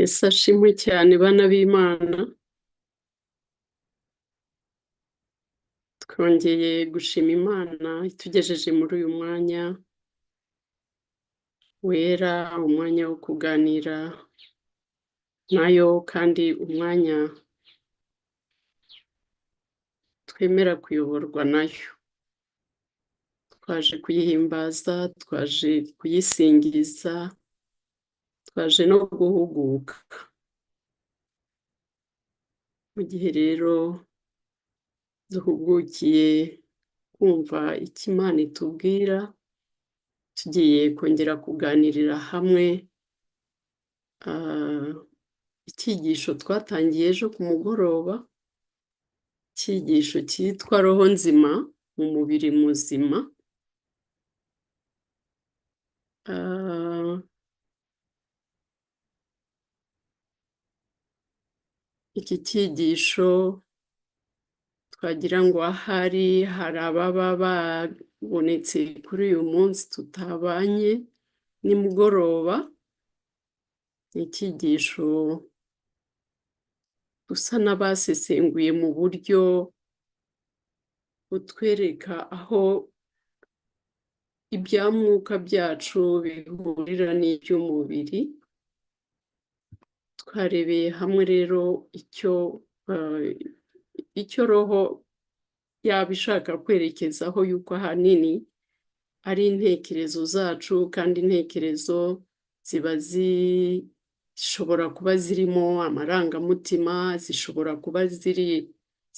Ese ashimwe cyane bana b'Imana, twongeye gushima Imana itugejeje muri uyu mwanya wera, umwanya wo kuganira nayo kandi umwanya twemera kuyoborwa nayo. Twaje kuyihimbaza, twaje kuyisingiza, twaje no guhuguka. Mu gihe rero duhugukiye kumva icyo Imana itubwira, tugiye kongera kuganirira hamwe icyigisho twatangiye ejo ku mugoroba, icyigisho cyitwa roho nzima mu mubiri muzima. Iki cyigisho twagira ngo ahari hari ababa babonetse kuri uyu munsi tutabanye nimugoroba. Ni icyigisho dusa n'abasesenguye mu buryo butwereka aho ibya mwuka byacu bihurira n'iby'umubiri. Twarebeye hamwe rero icyo roho yaba ishaka kwerekezaho, yuko ahanini ari intekerezo zacu, kandi intekerezo ziba zishobora kuba zirimo amarangamutima, zishobora kuba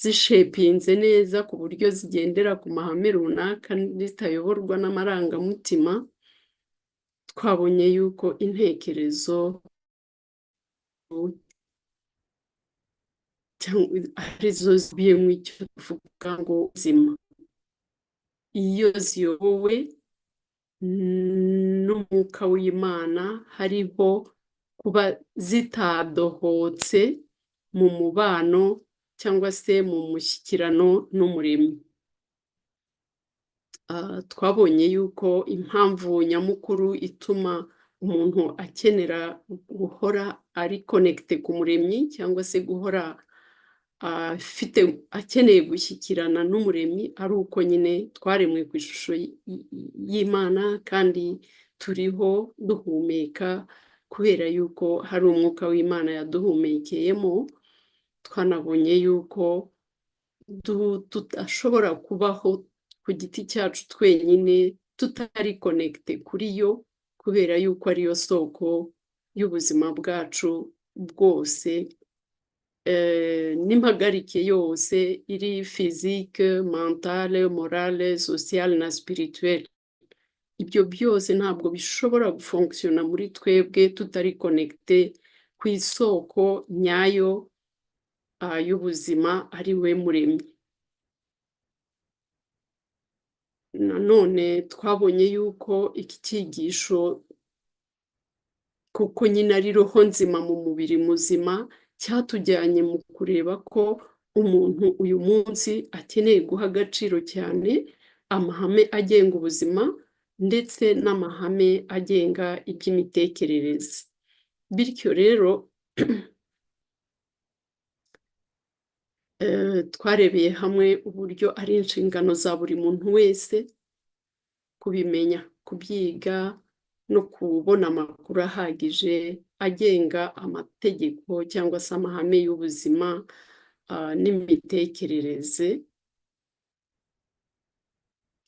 zishepinze neza ku buryo zigendera ku mahame runaka zitayoborwa n'amarangamutima. Twabonye yuko intekerezo arizo zibiyemo icyo tuvuga ngo ubuzima. Iyo ziyobowe n'umwuka w'Imana, hariho kuba zitadohotse mu mubano cyangwa se mu mushyikirano n'umuremyi. Twabonye yuko impamvu nyamukuru ituma umuntu akenera guhora ari connecte ku muremyi, cyangwa se guhora akeneye gushyikirana n'umuremyi, ari uko nyine twaremwe ku ishusho y'Imana, kandi turiho duhumeka kubera yuko hari umwuka w'Imana yaduhumekeyemo. Twanabonye yuko tudashobora kubaho ku giti cyacu twenyine tutari connecte kuri yo, kubera yuko ariyo soko y'ubuzima bwacu bwose, n'impagarike yose iri physique, mentale, morale, sociale na spirituelle. Ibyo byose ntabwo bishobora gufunctiona muri twebwe tutari connecte ku isoko nyayo y'ubuzima, ari we muremyi. Nanone twabonye yuko iki cyigisho kuko nyine ari roho nzima mu mubiri muzima, cyatujyanye mu kureba ko umuntu uyu munsi akeneye guha agaciro cyane amahame agenga ubuzima, ndetse n'amahame agenga iby'imitekerereze. Bityo rero twarebeye hamwe uburyo ari inshingano za buri muntu wese kubimenya, kubyiga no kubona amakuru ahagije agenga amategeko cyangwa se amahame y'ubuzima n'imitekerereze.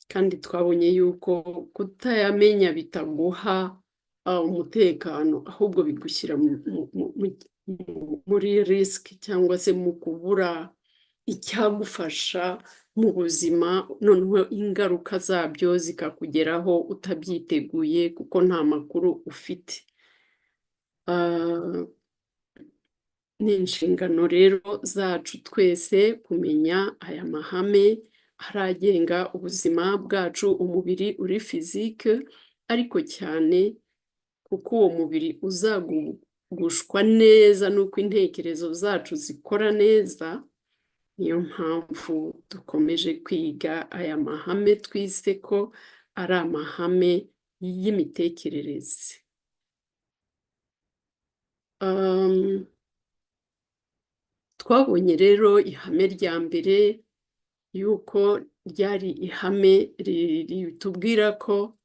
Kandi twabonye yuko kutayamenya bitaguha umutekano, ahubwo bigushyira muri risk, cyangwa se mu kubura icyagufasha mu buzima, noneho ingaruka zabyo zikakugeraho utabyiteguye kuko nta makuru ufite. Ni inshingano rero zacu twese kumenya aya mahame aragenga ubuzima bwacu, umubiri uri physique, ariko cyane kuko uwo mubiri uzagushwa neza n'uko intekerezo zacu zikora neza. Niyo mpamvu dukomeje kwiga aya mahame twise ko ari amahame y'imitekerereze. Um, twabonye rero ihame rya mbere yuko ryari ihame ritubwira ko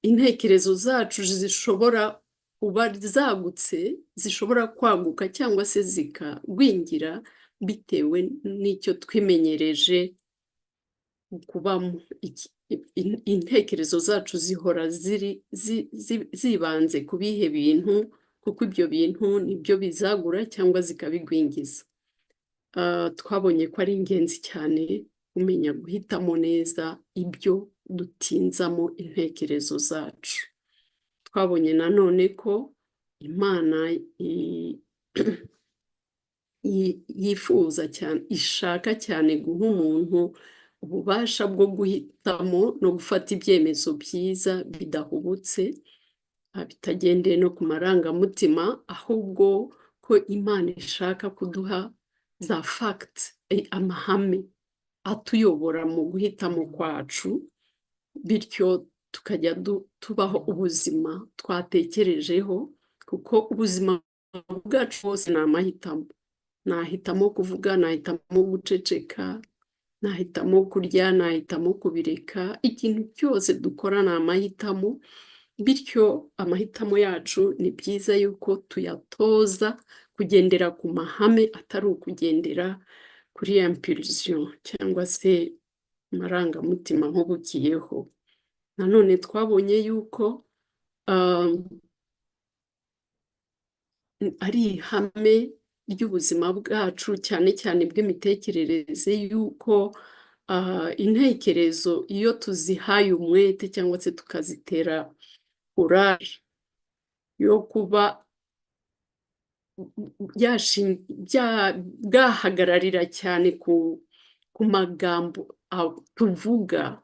intekerezo zacu zishobora kuba zagutse, zishobora kwaguka cyangwa se zikagwingira bitewe n'icyo twimenyereje kubamo. Intekerezo zacu zihora zibanze ku bihe bintu, kuko ibyo bintu nibyo bizagura cyangwa zikabigwingiza. Twabonye ko ari ingenzi cyane kumenya guhitamo neza ibyo dutinzamo intekerezo zacu. Twabonye nanone ko Imana yifuza cyane, ishaka cyane guha umuntu ububasha bwo guhitamo no gufata ibyemezo byiza bidahubutse, bitagendeye no ku marangamutima, ahubwo ko Imana ishaka kuduha za facts, amahame atuyobora mu guhitamo kwacu, bityo tukajya tubaho ubuzima twatekerejeho, kuko ubuzima bwacu bwose ni amahitamo. Nahitamo kuvuga, nahitamo guceceka, nahitamo kurya, nahitamo kubireka. Ikintu cyose dukora ni amahitamo, bityo amahitamo yacu ni byiza yuko tuyatoza kugendera ku mahame, atari ukugendera kuri impulsion cyangwa se amarangamutima nkubukiyeho. Nanone twabonye yuko ari ihame ry'ubuzima bwacu, cyane cyane bw'imitekerereze, yuko intekerezo iyo tuzihaye umwete cyangwa se tukazitera courage yo kuba bwahagararira cyane ku magambo tuvuga,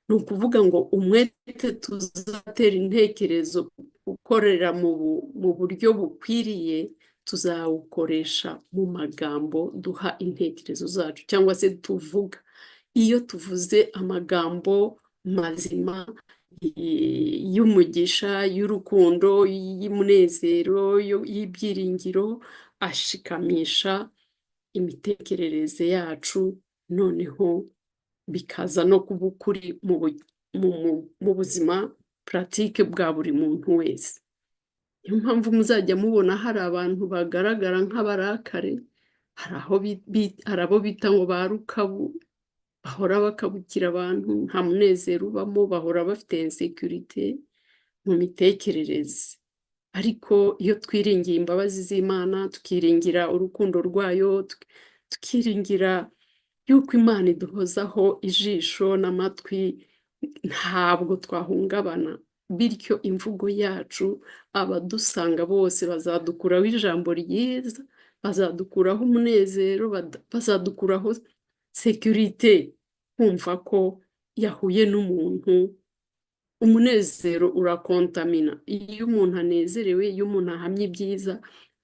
ni ukuvuga ngo umwete tuzatera intekerezo gukorera mu buryo bukwiriye tuzawukoresha mu magambo duha intekerezo zacu cyangwa se tuvuga. Iyo tuvuze amagambo mazima y'umugisha, y'urukundo, y'umunezero, y'ibyiringiro, ashikamisha imitekerereze yacu, noneho bikaza no kuba ukuri mu buzima pratique bwa buri muntu wese. Niyo mpamvu muzajya mubona hari abantu bagaragara nk'abarakare, hari abo bita ngo ba rukabu, bahora bakabukira abantu, nta munezero ubamo, bahora bafite insécurité mu mitekerereze. Ariko iyo twiringiye imbabazi z'Imana, tukiringira urukundo rwayo, tukiringira yuko Imana iduhozaho ijisho n'amatwi, ntabwo twahungabana. Bityo imvugo yacu, abadusanga bose bazadukuraho ijambo ryiza, bazadukuraho umunezero, bazadukuraho sécurité, kumva ko yahuye n'umuntu. Umunezero urakontamina. Iyo umuntu anezerewe, iyo umuntu ahamye ibyiza,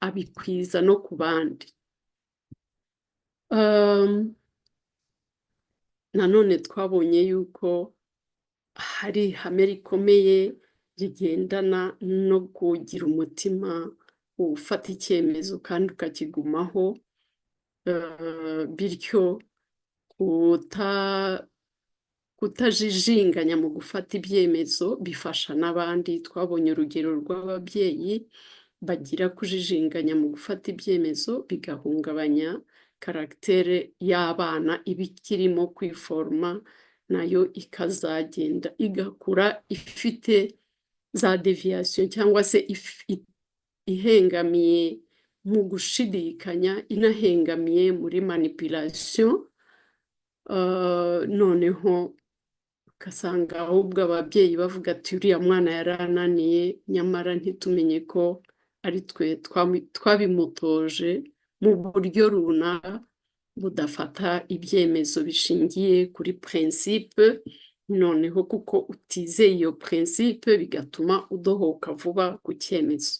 abikwiza no ku bandi. Nanone twabonye yuko hari ihame rikomeye rigendana no kugira umutima ufata icyemezo kandi ukakigumaho, bityo kutajijinganya mu gufata ibyemezo bifasha n'abandi. Twabonye urugero rw'ababyeyi bagira kujijinganya mu gufata ibyemezo, bigahungabanya caractère y'abana iba ikirimo kwiforma, nayo ikazagenda igakura ifite za deviation cyangwa se ihengamiye mu gushidikanya, inahengamiye muri manipulation. Noneho ugasanga ahubwo ababyeyi bavuga ati uriya mwana yarananiye, nyamara ntitumenye ko ari twe twabimutoje mu buryo runaka budafata ibyemezo bishingiye kuri principe, noneho kuko utizeye iyo principe bigatuma udohoka vuba ku cyemezo.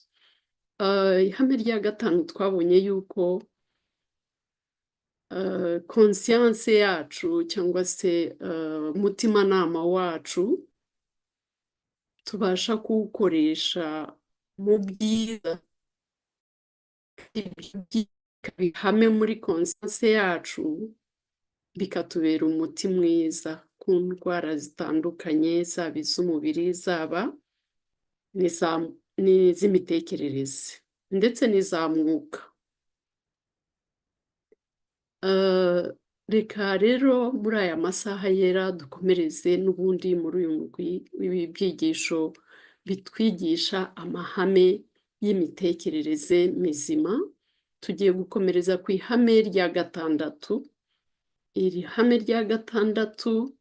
Ihame rya gatanu twabonye yuko conscience yacu cyangwa se umutimanama wacu tubasha kuwukoresha mu byiza ibyo bihame muri konsiyanse yacu bikatubera umuti mwiza ku ndwara zitandukanye, zaba iz'umubiri, zaba n'iz'imitekerereze ndetse n'iza mwuka. Reka rero muri aya masaha yera dukomereze n'ubundi muri uyu mugwi w'ibyigisho bitwigisha amahame y'imitekerereze mizima. Tugiye gukomereza ku ihame rya gatandatu. Iri hame rya gatandatu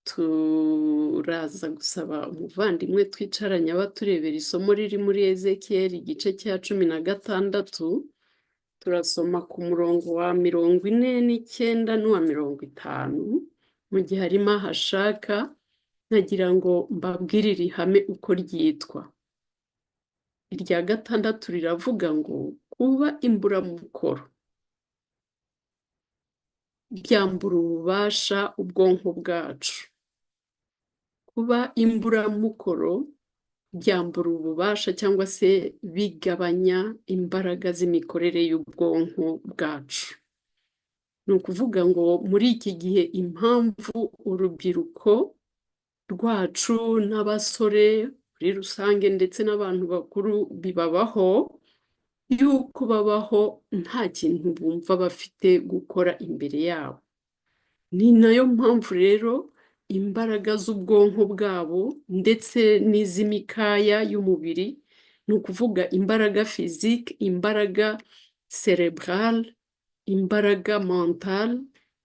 turaza gusaba umuvandimwe twicaranye abaturebera isomo riri muri Ezekiyeli igice cya 16. Turasoma ku murongo wa 49 n'uwa 50. Mu gihe harimo ahashaka, nagira ngo mbabwire iri hame uko ryitwa. Irya gatandatu riravuga ngo kuba imburamukoro byambura ububasha ubwonko bwacu. Kuba imburamukoro byambura ububasha cyangwa se bigabanya imbaraga z'imikorere y'ubwonko bwacu. Ni ukuvuga ngo muri iki gihe impamvu urubyiruko rwacu n'abasore muri rusange ndetse n'abantu bakuru bibabaho, yuko babaho nta kintu bumva bafite gukora imbere yabo. Ni nayo mpamvu rero imbaraga z'ubwonko bwabo ndetse n'iz'imikaya y'umubiri, ni ukuvuga imbaraga physique, imbaraga cerebrale, imbaraga mentale,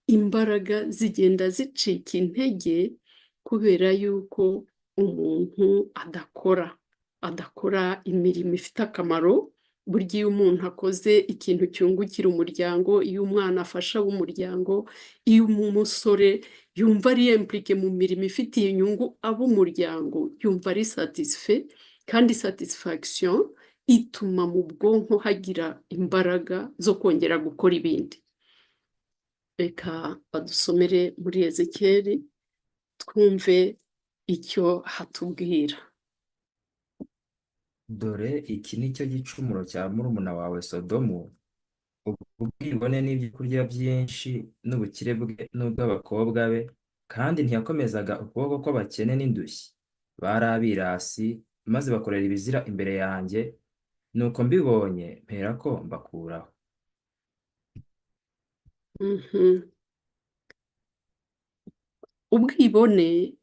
imbaraga zigenda zicika intege kubera yuko umuntu adakora imirimo ifite akamaro. Burya iyo umuntu akoze ikintu cyungukira umuryango, iyo umwana afasha umuryango, iyo umusore yumva ari impliqué mu mirimo ifitiye inyungu ab'umuryango, yumva ari satisfait, kandi satisfaction ituma mu bwonko hagira imbaraga zo kongera gukora ibindi. Reka badusomere muri Ezekiyeli twumve icyo hatubwira. Dore iki ni cyo gicumuro cya murumuna wawe Sodomu, ubwibone n'ibyo kurya byinshi n'ubukire bwe n'ubw'abakobwa be, kandi ntiyakomezaga ukuboko kw'abakene n'indushyi. Bari abirasi, maze bakorera ibizira imbere yanjye, nuko mbibonye mperako mbakuraho. Ubwibone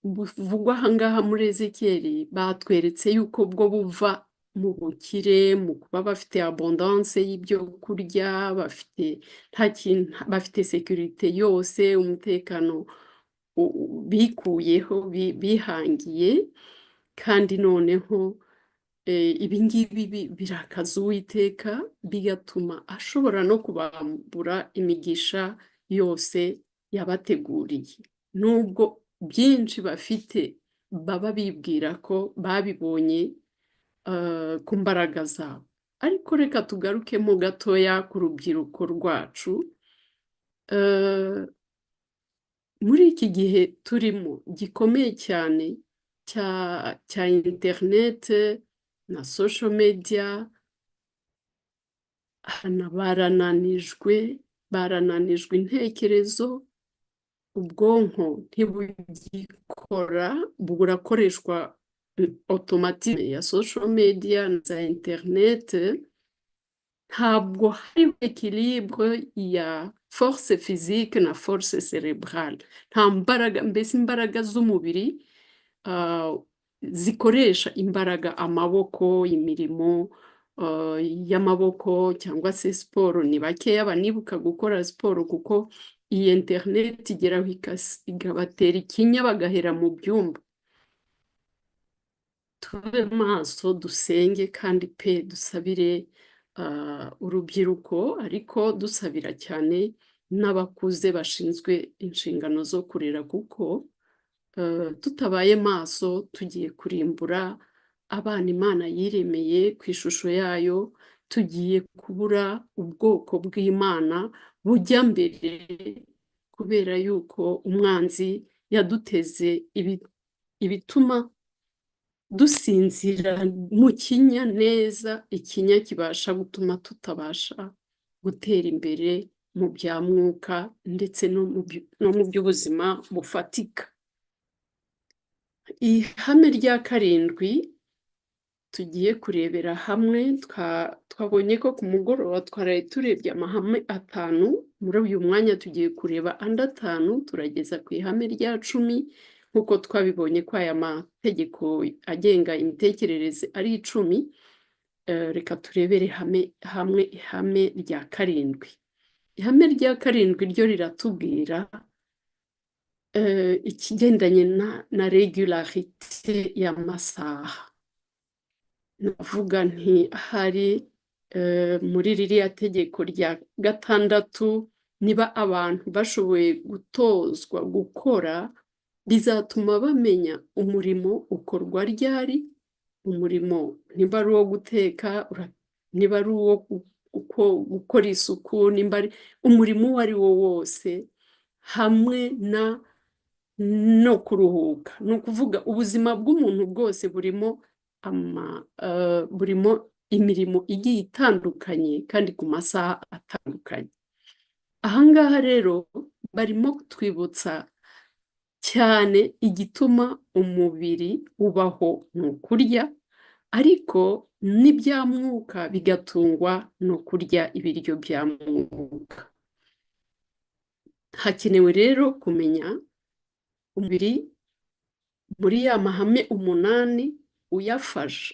buvugwa ahangaha muri Ezekiyeli batweretse yuko bwo buva mu bukire, mu kuba bafite abondance y'ibyo kurya, bafite sécurité yose, umutekano bikuyeho, bihangiye, kandi noneho ibi ngibi birakaza Uwiteka, bigatuma ashobora no kubambura imigisha yose yabateguriye. Nubwo byinshi bafite baba bibwira ko babibonye ku mbaraga zabo. Ariko reka tugarukemo gatoya ku rubyiruko rwacu. Muri iki gihe turimo gikomeye cyane cya internet na social media, barananijwe intekerezo, ubwonko ntibugikora, burakoreshwa automatique ya social media na za internet. Ntabwo hariho équilibre ya force physique na force cerebrale. Nta mbaraga, mbese imbaraga z'umubiri zikoresha imbaraga amaboko, imirimo y'amaboko cyangwa se siporo. Ni bakeya banibuka gukora siporo, kuko iyi internet igeraho igabatera ikinya bagahera mu byumba. Tube maso, dusenge, kandi dusabire urubyiruko, ariko dusabira cyane n'abakuze bashinzwe inshingano zo kurera, kuko tutabaye maso tugiye kurimbura abana Imana yiremeye ku ishusho yayo. Tugiye kubura ubwoko bw'Imana bujya mbere, kubera yuko umwanzi yaduteze ibituma dusinzira mu kinya neza, ikinya kibasha gutuma tutabasha gutera imbere mu bya mwuka ndetse no mu by'ubuzima bufatika. Ihame rya karindwi tugiye kurebera hamwe, twabonye ko ku mugoroba twaraye turebye amahame atanu, muri uyu mwanya tugiye kureba andi atanu, turageza ku ihame rya cumi, nk'uko twabibonye ko aya mategeko agenga imitekerereze ari 10. Reka turebere hamwe ihame rya karindwi. Ihame rya karindwi ryo riratubwira ikigendanye na regularite y'amasaha. Navuga nti hari muri ririya tegeko rya 6, niba abantu bashoboye gutozwa gukora, bizatuma bamenya umurimo ukorwa ryari, umurimo niba ari uwo guteka, niba ari uwo gukora isuku, niba ari umurimo uwo ari wo wose, hamwe no kuruhuka. Ni ukuvuga ubuzima bw'umuntu bwose burimo imirimo igiye itandukanye kandi ku masaha atandukanye. Ahangaha rero barimo kutwibutsa cyane igituma umubiri ubaho ni ukurya, ariko n'ibya mwuka bigatungwa no kurya ibiryo bya mwuka. Hakenewe rero kumenya umubiri muri ya mahame 8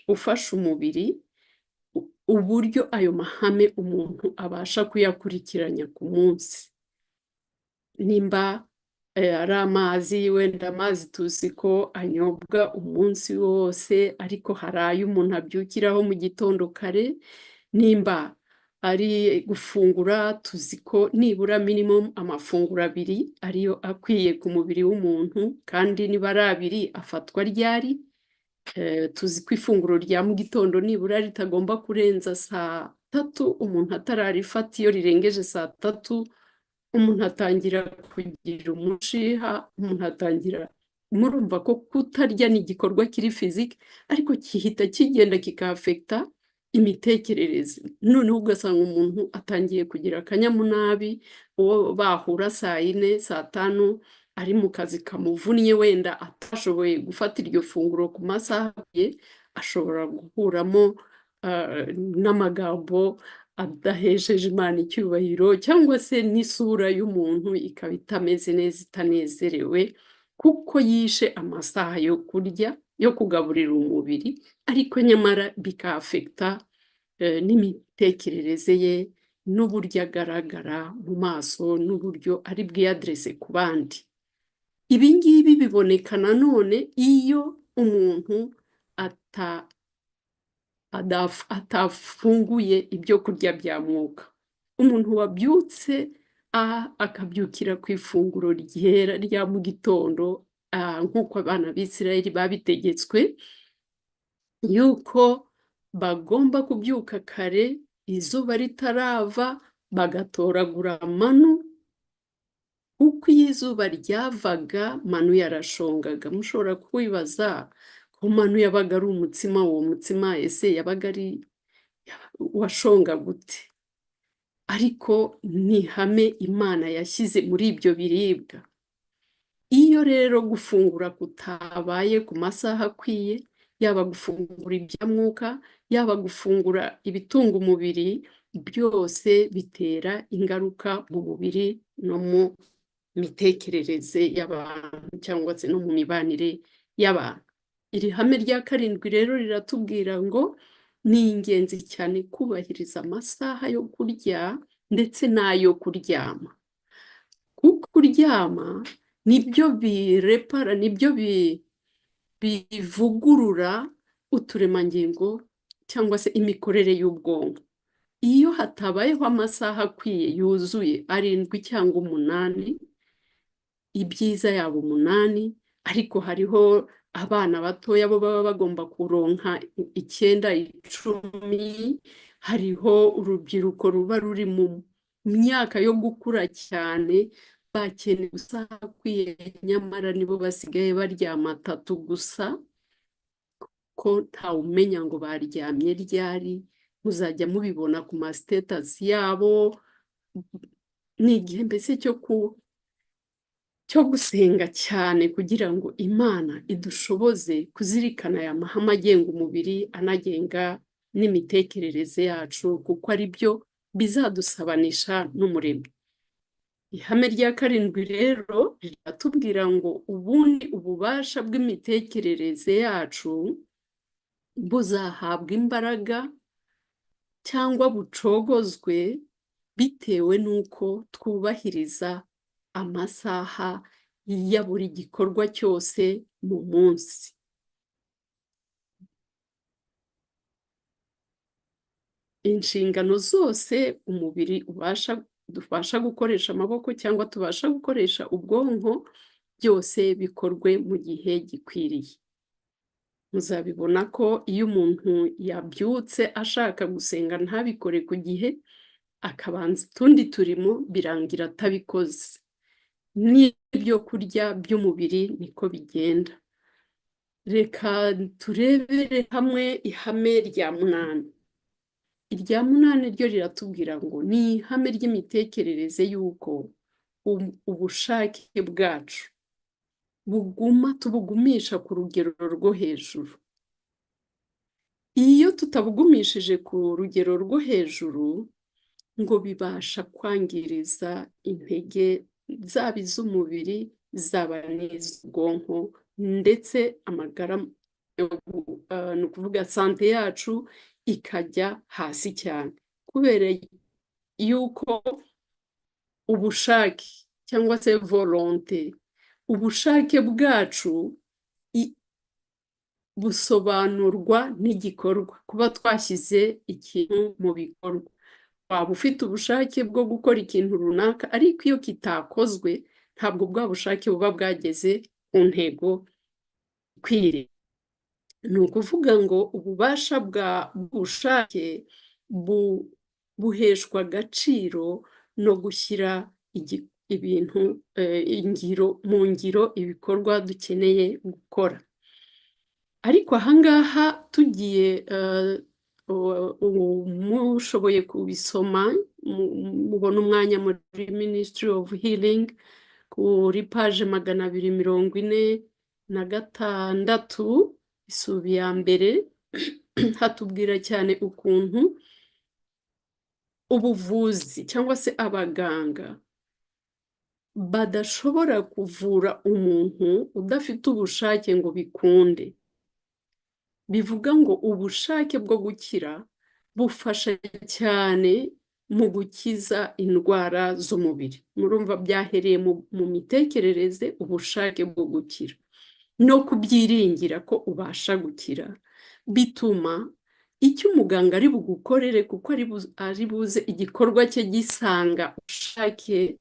ufasha umubiri, uburyo ayo mahame umuntu abasha kuyakurikiranya ku munsi. Nimba ari amazi, wenda amazi tuzi ko anyobwa umunsi wose, ariko hari ayo umuntu abyukiraho mu gitondo kare. Nimba ari gufungura, tuzi ko nibura minimum amafunguro 2 ariyo akwiye ku mubiri w'umuntu, kandi niba ari 2 afatwa ryari. Tuzi ko ifunguro rya mu gitondo nibura ritagomba kurenza saa 3, umuntu atararifata. Iyo rirengeje saa 3 umuntu atangira kugira umushiha, umuntu atangira, murumva ko kutarya ni igikorwa kiri physique, ariko kihita kigenda kikafekta imitekerereze. Noneho ugasanga umuntu atangiye kugira akanyamunabi, uwo bahura saa 4 saa 5 ari mu kazi kamuvunnye, wenda atashoboye gufata iryo funguro ku masaha ye, ashobora guhuramo n'amagambo adahesheje Imana icyubahiro, cyangwa se n'isura y'umuntu ikaba itameze neza, itanezerewe, kuko yishe amasaha yo kurya, yo kugaburira umubiri, ariko nyamara bikafekta n'imitekerereze ye, n'uburyo agaragara mu maso, n'uburyo ari bwiyadrese ku bandi. Ibi ngibi biboneka nanone iyo umuntu atafunguye ibyo kurya bya mwuka. Umuntu wabyutse akabyukira ku ifunguro ryera rya mu gitondo, nk'uko abana b'Isirayeli babitegetswe yuko bagomba kubyuka kare izuba ritarava, bagatoragura manu. Uko izuba ryavaga, manu yarashongaga. Mushobora kwibaza ko manu yabaga ari umutsima, uwo mutsima ese yabaga ari washonga gute? Ariko ni ihame Imana yashyize muri ibyo biribwa. Iyo rero gufungura kutabaye ku masaha akwiye, yaba gufungura ibya mwuka, yaba gufungura ibitunga umubiri, byose bitera ingaruka mu mubiri no mu mitekerereze y'abantu, cyangwa se no mu mibanire y'abantu. Iri hame rya karindwi rero riratubwira ngo ni ingenzi cyane kubahiriza amasaha yo kurya ndetse n'ayo kuryama. Kuko kuryama nibyo birepara, nibyo bivugurura uturemangingo cyangwa se imikorere y'ubwonko. Iyo hatabayeho amasaha akwiye yuzuye 7 cyangwa 8, ibyiza yaba 8, ariko hariho abana batoya bo baba bagomba kuronka 9, 10, hariho urubyiruko ruba ruri mu myaka yo gukura cyane, bakeneye amasaha akwiye, nyamara nibo basigaye baryama 3 gusa. kuko ntawumenya ngo baryamye ryari, muzajya mubibona ku masitatusi yabo. Ni igihe mbese cyo gusenga cyane kugira ngo Imana idushoboze kuzirikana aya mahame agenga umubiri, anagenga n'imitekerereze yacu, kuko ari byo bizadusabanisha n'Umuremyi. Ihame rya karindwi rero riratubwira ngo ubundi ububasha bw'imitekerereze yacu buzahabwa imbaraga cyangwa bucogozwe bitewe n'uko twubahiriza amasaha ya buri gikorwa cyose mu munsi. Inshingano zose umubiri tubasha gukoresha amaboko cyangwa tubasha gukoresha ubwonko, byose bikorwe mu gihe gikwiriye. Muzabibona ko iyo umuntu yabyutse ashaka gusenga ntabikore ku gihe, akabanza utundi turimo, birangira atabikoze. N'ibyo kurya by'umubiri niko bigenda. Reka turebere hamwe ihame rya munani. Irya munani ryo riratubwira ngo ni ihame ry'imitekerereze y'uko ubushake bwacu tubugumisha ku rugero rwo hejuru. Iyo tutabugumishije ku rugero rwo hejuru, ngo bibasha kwangiriza intege zaba iz'umubiri zaba n'iz'ubwonko, ndetse amagara ni ukuvuga sante yacu ikajya hasi cyane, kubera yuko ubushake cyangwa se volonte, ubushake bwacu busobanurwa n'igikorwa, kuba twashyize ikintu mu bikorwa. Waba ufite ubushake bwo gukora ikintu runaka, ariko iyo kitakozwe ntabwo bwa bushake buba bwageze ku ntego ikwiriye. Ni ukuvuga ngo ububasha bw'ubushake buheshwa agaciro no gushyira ibintu mu ngiro, ibikorwa dukeneye gukora. Ariko ahangaha tugiye mushoboye kubisoma, mubona umwanya muri Ministry of Healing kuri paje 246, isubi ya mbere, hatubwira cyane ukuntu ubuvuzi cyangwa se abaganga badashobora kuvura umuntu udafite ubushake ngo bikunde. Bivuga ngo ubushake bwo gukira bufasha cyane mu gukiza indwara z'umubiri. Murumva byahereye mu mitekerereze, ubushake bwo gukira no kubyiringira ko ubasha gukira, bituma icyo umuganga ari bugukorere, kuko ari buze igikorwa cye gisanga ubushake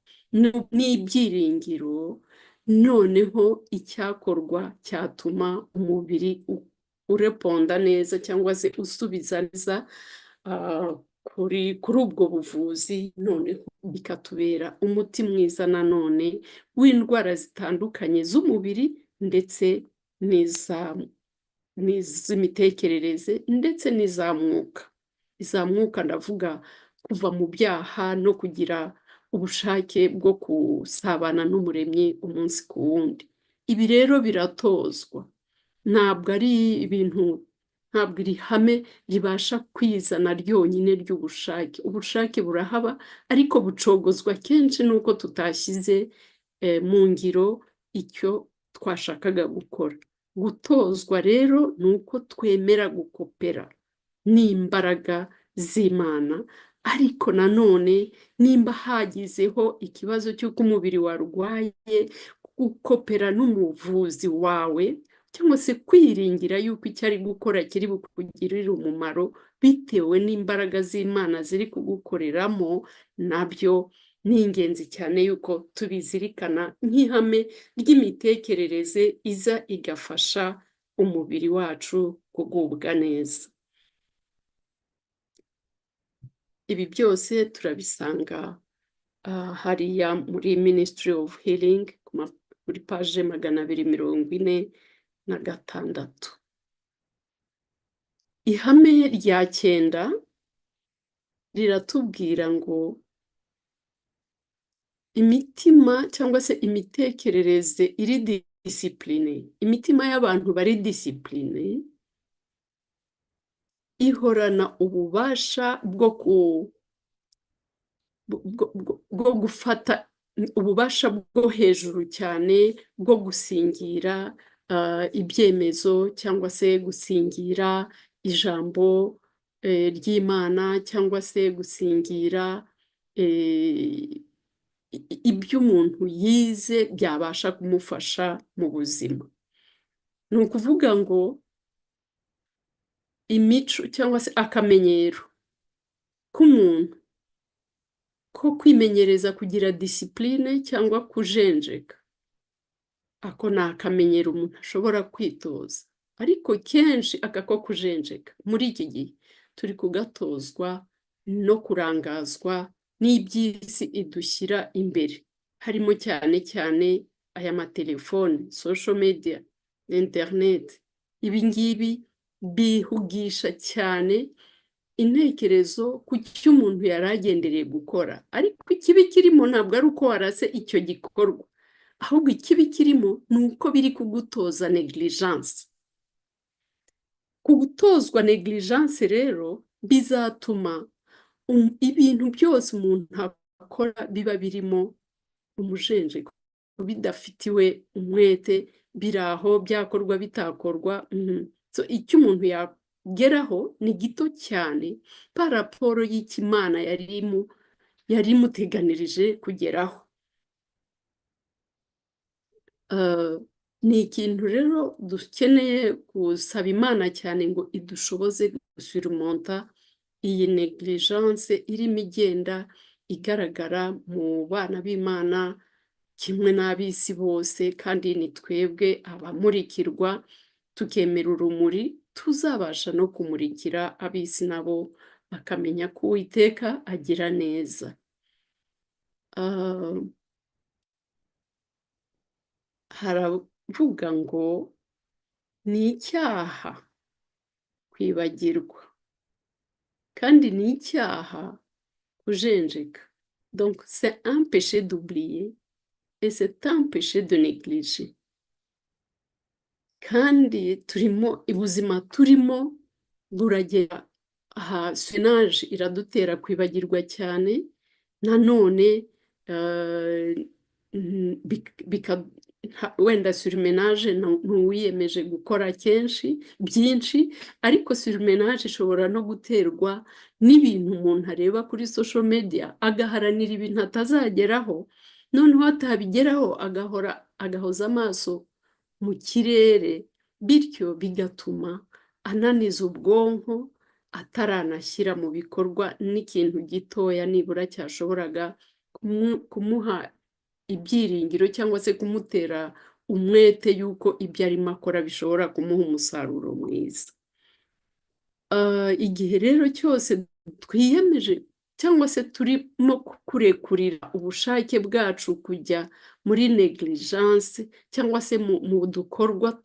n'ibyiringiro, noneho icyakorwa cyatuma umubiri ureponda neza cyangwa se usubiza neza kuri ubwo buvuzi, noneho bikatubera umuti mwiza nanone w'indwara zitandukanye z'umubiri ndetse n'iz'imitekerereze ndetse n'iza mwuka. Iza mwuka ndavuga kuva mu byaha no kugira ubushake bwo gusabana n'Umuremyi umunsi ku wundi. Ibi rero biratozwa, ntabwo ari ibintu, ntabwo iri hame ribasha kwizana ryonyine ry'ubushake. Ubushake burahaba, ariko bucogozwa kenshi nuko tutashyize mu ngiro icyo twashakaga gukora. Gutozwa rero ni uko twemera gukopera n'imbaraga z'Imana, ariko nanone nimba hagizeho ikibazo cy'uko umubiri warwaye, gukopera n'umuvuzi wawe, cyangwa se kwiringira yuko icyo ari gukora kiri bukugirire umumaro bitewe n'imbaraga z'Imana ziri kugukoreramo, nabyo ni ingenzi cyane yuko tubizirikana nk'ihame ry'imitekerereze iza igafasha umubiri wacu kugubwa neza. Ibi byose turabisanga hariya muri Ministry of Healing kuri paje 246. ihame rya 9 riratubwira ngo imitima cyangwa se imitekerereze iri disipline, imitima y'abantu bari disipline ihorana ububasha bwo gufata ububasha bwo hejuru cyane bwo gusingira ibyemezo cyangwa se gusingira ijambo ry'Imana cyangwa se gusingira ibyo umuntu yize byabasha kumufasha mu buzima. Ni ukuvuga ngo imico cyangwa se akamenyero k'umuntu ko kwimenyereza kugira disipline cyangwa kujenjeka, ako ni akamenyero umuntu ashobora kwitoza, ariko kenshi aka ko kujenjeka muri iki gihe turi kugatozwa no kurangazwa n'iby'isi idushyira imbere, harimo cyane cyane aya matelefone, social media, internet. Ibi ngibi bihugisha cyane intekerezo ku cyo umuntu yari agendereye gukora, ariko ikibi kirimo ntabwo ari uko warase icyo gikorwa, ahubwo ikibi kirimo ni uko biri kugutoza negligence. Kugutozwa negligence rero bizatuma ibintu byose umuntu akora biba birimo umujenjeko, bidafitiwe umwete, biraho byakorwa bitakorwa. So icyo umuntu yageraho ni gito cyane par rapport y'Imana yari imuteganirije kugeraho. Ni ikintu rero dukeneye gusaba Imana cyane ngo idushoboze gusurmonta iyi negligence irimo igenda igaragara mu bana b'Imana kimwe n'ab'isi bose, kandi ni twebwe abamurikirwa tukemera urumuri tuzabasha no kumurikira ab'isi nabo bakamenya ko Uwiteka agira neza. Haravuga ngo ni icyaha kwibagirwa kandi ni icyaha kujenjeka. Donc c'est un péché d'oublier et c'est un péché de négliger. Kandi ubuzima turimo buragera aha, surmenage iradutera kwibagirwa cyane, nanone wenda surmenage ntuwiyemeje gukora byinshi, ariko surmenage ishobora no guterwa n'ibintu umuntu areba kuri social media agaharanira ibintu atazageraho, noneho atabigeraho agahoza amaso mu kirere, bityo bigatuma ananiza ubwonko ataranashyira mu bikorwa n'ikintu gitoya nibura cyashoboraga kumuha ibyiringiro cyangwa se kumutera umwete yuko ibyo arimo akora bishobora kumuha umusaruro mwiza. Igihe rero cyose twiyemeje cyangwa se turimo kurekurira ubushake bwacu kujya muri negligence cyangwa se mu dukorwa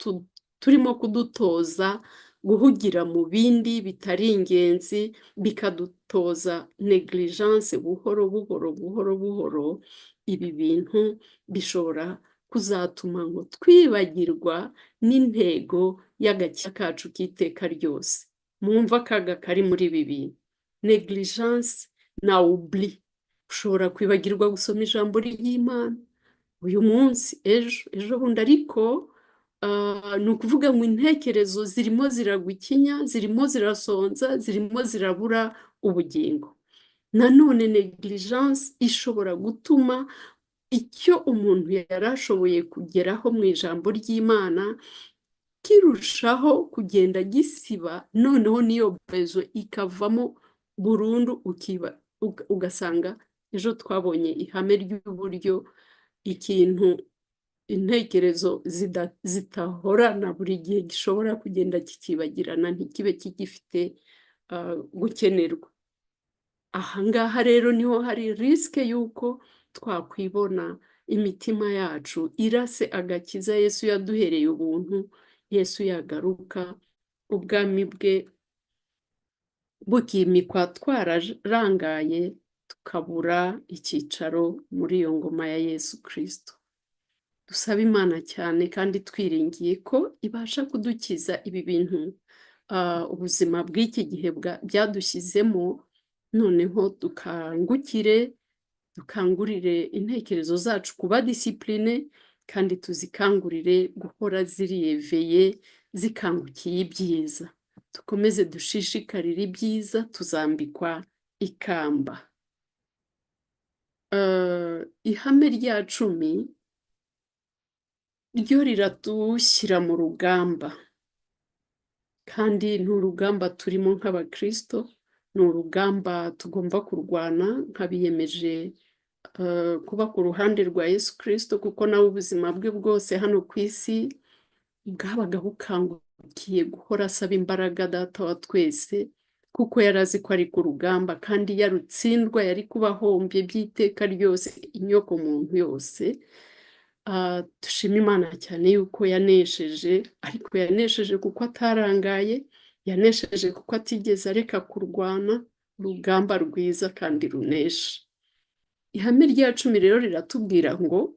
turimo kudutoza guhugira mu bindi bitari ingenzi, bikadutoza negligence buhoro buhoro, ibi bintu bishobora kuzatuma ngo twibagirwa n'intego y'agakiza kacu k'iteka ryose. Mwumva akaga kari muri ibi bintu, negligence na oubli. Ushobora kwibagirwa gusoma ijambo ry'Imana uyu munsi, ejo bundi, ariko ni ukuvuga ngo intekerezo zirimo ziragwa ikinya, zirimo zirasonza, zirimo zirabura ubugingo. Nanone negligence ishobora gutuma icyo umuntu yari ashoboye kugeraho mu ijambo ry'Imana kirushaho kugenda gisiba, noneho niyo bezo ikavamo burundu, ugasanga ejo twabonye ihame ry'uburyo ikintu intekerezo zitahorana buri gihe gishobora kugenda kikibagirana, ntikibe kigifite gukenerwa. Ahangaha rero niho hari risike y'uko twakwibona imitima yacu irase agakiza Yesu yaduhereye ubuntu, Yesu yagaruka ubwami bwe bukimikwa twararangaye tukabura icyicaro muri iyo ngoma ya Yesu Kristo. Dusaba Imana cyane kandi twiringiye ko ibasha kudukiza ibi bintu ubuzima bw'iki gihe byadushyizemo, noneho dukangurire intekerezo zacu kuba disipurine kandi tuzikangurire guhora ziriyeveye zikangukiye ibyiza. Dukomeze dushishikarire ibyiza, tuzambikwa ikamba. Ihame rya 10 ryo riradushyira mu rugamba, kandi ni urugamba turimo nk'abakristo, ni urugamba tugomba kurwana nk'abiyemeje kuba ku ruhande rwa Yesu Kristo, kuko nawe ubuzima bwe bwose hano ku isi bwabaga bukangukiye guhora asaba imbaraga Data wa twese, kuko yari azi ko ari ku rugamba, kandi yarutsindwa yari kuba ahombye by'iteka ryose inyoko muntu yose. Dushima Imana cyane yuko yanesheje, ariko yanesheje kuko atarangaye, yanesheje kuko atigeze areka kurwana urugamba rwiza kandi runesha. Ihame rya 10 rero riratubwira ngo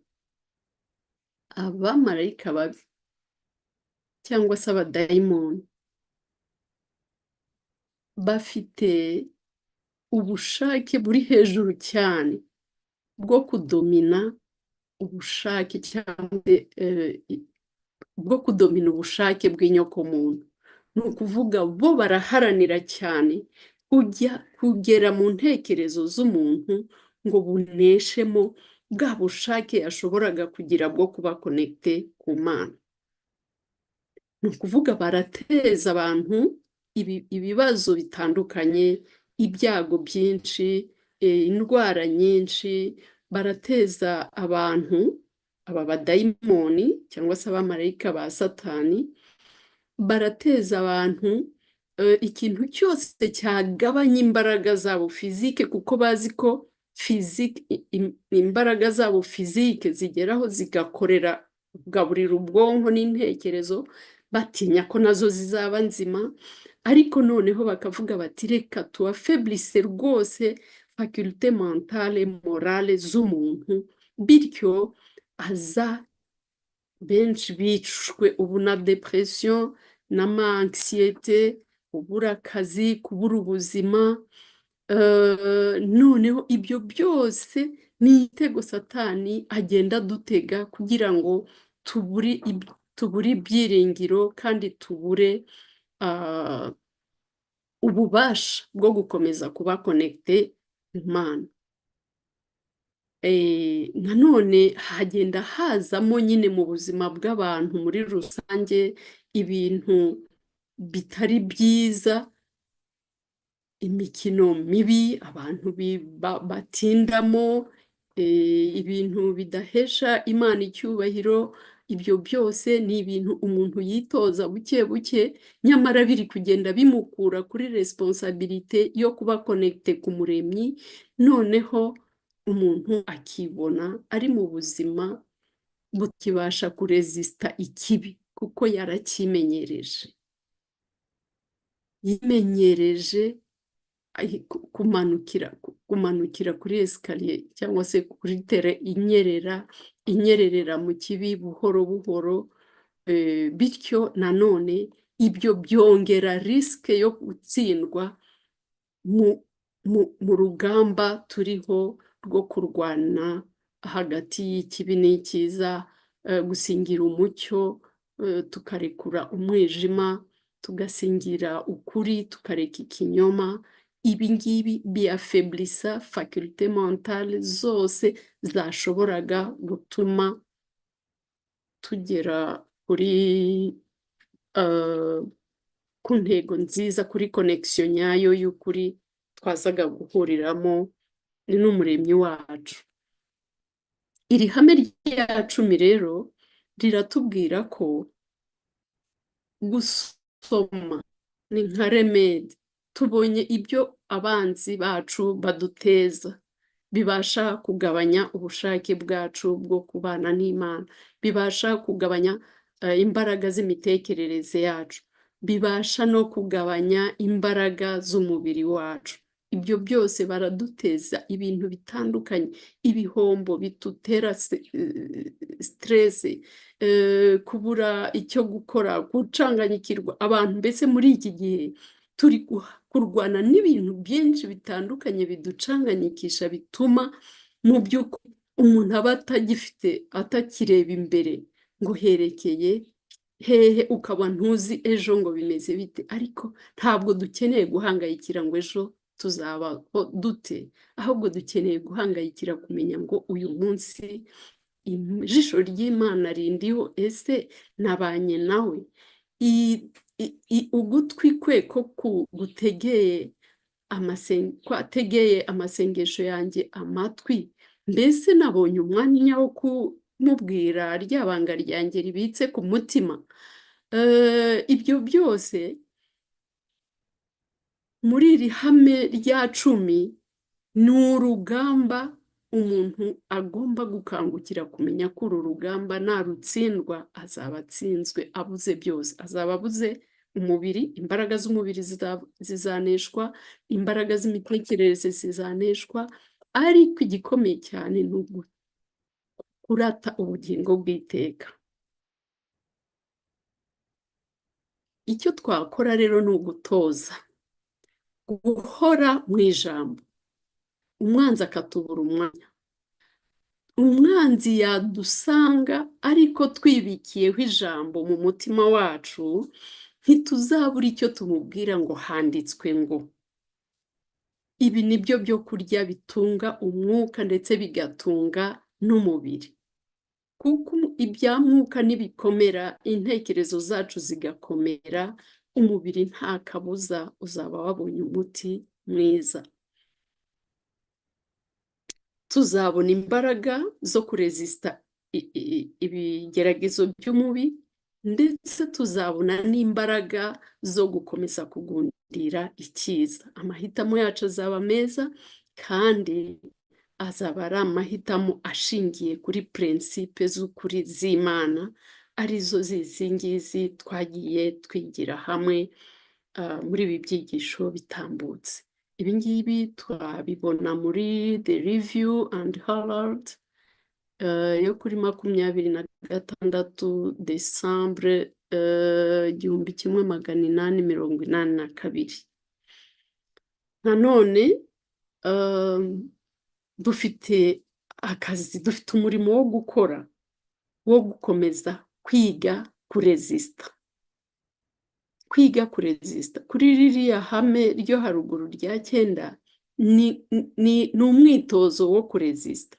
abamarayika babi cyangwa se abadayimoni bafite ubushake buri hejuru cyane bwo kudomina ubushake bwo kudomina ubushake bw'inyokomuntu. Ni ukuvuga bo baraharanira cyane kugera mu ntekerezo z'umuntu ngo buneshemo bwa bushake yashoboraga kugira bwo kuba konekite ku Mana. Ni ukuvuga barateza abantu ibibazo bitandukanye, ibyago byinshi, indwara nyinshi, barateza abantu, aba badayimoni cyangwa se abamarayika ba Satani, barateza abantu ikintu cyose cyagabanya imbaraga zabo fizike, kuko bazi ko imbaraga zabo fizike zigeraho zigakorera kugaburira ubwonko n'intekerezo, batinya ko nazo zizaba nzima, ariko noneho bakavuga bati reka tuafeblise rwose faculté mentale morale z'umuntu, bityo aza benshi bicwe ubu na depression n'ama-anxiété, kubura akazi, kubura ubuzima. Noneho ibyo byose ni igitego Satani agenda adutega kugira ngo tubure ibyiringiro kandi tubure ububasha bwo gukomeza kuba konekite Imana. Nanone hagenda hazamo nyine mu buzima bw'abantu muri rusange ibintu bitari byiza, imikino mibi abantu batindamo, ibintu bidahesha Imana icyubahiro. Ibyo byose ni ibintu umuntu yitoza buke buke, nyamara biri kugenda bimukura kuri responsabilité yo kuba konekite ku Muremyi, noneho umuntu akibona ari mu buzima bukibasha kurezisita ikibi, kuko yarakimenyereje, yimenyereje kumanukira kuri esikariye cyangwa se kuri tere inyerera mu kibi buhoro buhoro. Bityo nanone ibyo byongera risike yo gutsindwa mu rugamba turiho rwo kurwana hagati y'ikibi n'icyiza, gusingira umucyo tukarekura umwijima, tugasingira ukuri tukareka ikinyoma. Ibi ngibi biafeblisa faculté mentale zose zashoboraga gutuma tugera ku ntego nziza, kuri connection nyayo y'ukuri twazaga guhuriramo n'Umuremyi wacu. Iri hame rya 10 rero riratubwira ko gusoma ni nka remede. Tubonye ibyo abanzi bacu baduteza bibasha kugabanya ubushake bwacu bwo kubana n'Imana, bibasha kugabanya imbaraga z'imitekerereze yacu. bibasha no kugabanya imbaraga z'umubiri wacu. Ibyo byose baraduteza ibintu bitandukanye, ibihombo bitutera stress, kubura icyo gukora, gucanganyikirwa. Abantu mbese muri iki gihe turi kurwana n'ibintu byinshi bitandukanye biducanganyikisha, bituma mu by'ukuri umuntu aba atakireba imbere ngo herekeye hehe, ukaba ntuzi ejo ngo bimeze bite. Ariko ntabwo dukeneye guhangayikira ngo ejo tuzabaho dute, ahubwo dukeneye guhangayikira kumenya ngo uyu munsi ijisho ry'Imana rindiho, ese nabanye nawe, ugutwi kwe ko kwategeye amasengesho yanjye amatwi, mbese nabonye umwanya wo kumubwira rya banga ryanjye ribitse ku mutima. Ibyo byose muri iri hame rya 10 ni urugamba umuntu agomba gukangukira kumenya ko uru rugamba narutsindwa azaba atsinzwe, abuze byose. Azaba abuze umubiri, imbaraga z'umubiri zizaneshwa, imbaraga z'imitekerereze zizaneshwa, ariko igikomeye cyane ni kurata ubugingo bw'iteka. Icyo twakora rero ni ugutoza guhora mu ijambo, umwanzi akatubura umwanya. Umwanzi yadusanga ariko twibikiyeho ijambo mu mutima wacu, ntituzabura icyo tumubwira ngo handitswe ngo. Ibi nibyo byo kurya bitunga umwuka ndetse bigatunga n'umubiri, kuko ibya mwuka nibikomera, intekerezo zacu zigakomera, umubiri nta kabuza uzaba wabonye umuti mwiza. Tuzabona imbaraga zo kurezista ibigeragezo by'umubi, ndetse tuzabona n'imbaraga zo gukomeza kugundira icyiza. Amahitamo yacu azaba meza, kandi azaba ari amahitamo ashingiye kuri prinsipe z'ukuri z'Imana, arizo zizingizi twagiye twigira hamwe muri ibi byigisho bitambutse. Ibi ngibi twabibona muri The Review and Herald yo kuri 26 Desambure 1882. Nanone dufite akazi, dufite umurimo wo gukora, wo gukomeza kwiga kurezista. Kuri ririya hame ryo haruguru rya 9 ni umwitozo wo kurezista